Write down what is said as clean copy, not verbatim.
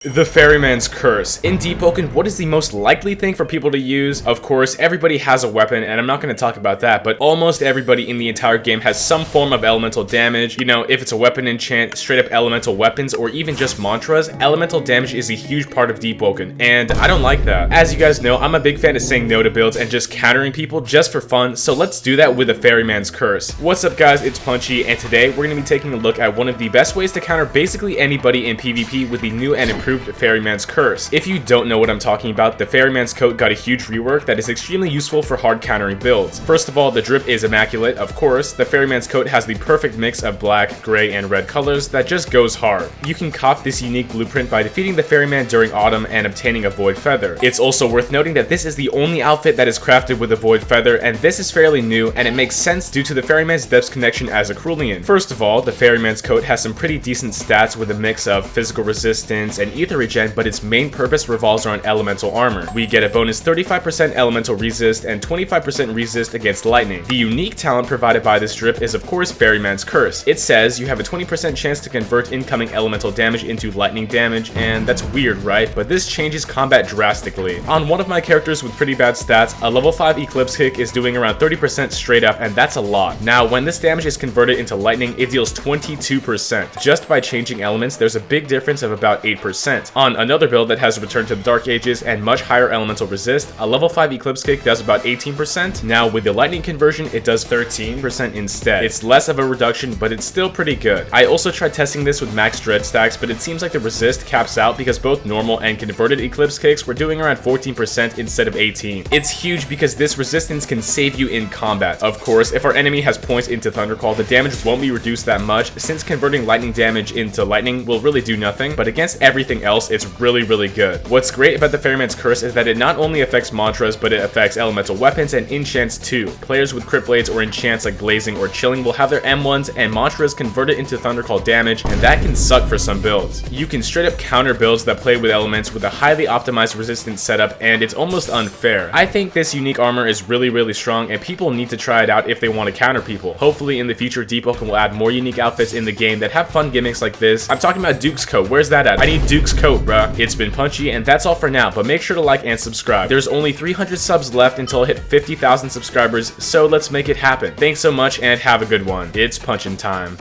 The Ferryman's Curse. In Deepwoken, what is the most likely thing for people to use? Of course, everybody has a weapon, and I'm not going to talk about that, but almost everybody in the entire game has some form of elemental damage. You know, if it's a weapon enchant, straight up elemental weapons, or even just mantras, elemental damage is a huge part of Deepwoken, and I don't like that. As you guys know, I'm a big fan of saying no to builds and just countering people just for fun, so let's do that with the Ferryman's Curse. What's up guys, it's Punchy, and today we're going to be taking a look at one of the best ways to counter basically anybody in PvP with the new and improved Ferryman's Curse. If you don't know what I'm talking about, the Ferryman's coat got a huge rework that is extremely useful for hard countering builds. First of all, the drip is immaculate, of course. The Ferryman's coat has the perfect mix of black, gray, and red colors that just goes hard. You can cop this unique blueprint by defeating the Ferryman during autumn and obtaining a void feather. It's also worth noting that this is the only outfit that is crafted with a void feather, and this is fairly new, and it makes sense due to the Ferryman's depths connection as a Cerulean. First of all, the Ferryman's coat has some pretty decent stats with a mix of physical resistance and ether regen, but its main purpose revolves around elemental armor. We get a bonus 35% elemental resist and 25% resist against lightning. The unique talent provided by this drip is of course Ferryman's Curse. It says you have a 20% chance to convert incoming elemental damage into lightning damage, and that's weird, right? But this changes combat drastically. On one of my characters with pretty bad stats, a level 5 Eclipse kick is doing around 30% straight up, and that's a lot. Now, when this damage is converted into lightning, it deals 22%. Just by changing elements, there's a big difference of about 8%. On another build that has returned to the Dark Ages and much higher elemental resist, a level 5 Eclipse kick does about 18%. Now with the lightning conversion, it does 13% instead. It's less of a reduction, but it's still pretty good. I also tried testing this with max dread stacks, but it seems like the resist caps out because both normal and converted Eclipse kicks were doing around 14% instead of 18%. It's huge because this resistance can save you in combat. Of course, if our enemy has points into Thundercall, the damage won't be reduced that much, since converting lightning damage into lightning will really do nothing, but against everything else, it's really good. What's great about the Ferryman's Curse is that it not only affects mantras, but it affects elemental weapons and enchants too. Players with crit blades or enchants like blazing or chilling will have their M1s and mantras converted into Thundercall damage, and that can suck for some builds. You can straight up counter builds that play with elements with a highly optimized resistance setup, and it's almost unfair. I think this unique armor is really strong, and people need to try it out if they want to counter people. Hopefully in the future, Deepwoken will add more unique outfits in the game that have fun gimmicks like this. I'm talking about Duke's coat. Where's that at? I need Duke's coat, bruh. It's been Punchy, and that's all for now, but make sure to like and subscribe. There's only 300 subs left until I hit 50,000 subscribers, so let's make it happen. Thanks so much and have a good one. It's punchin' time.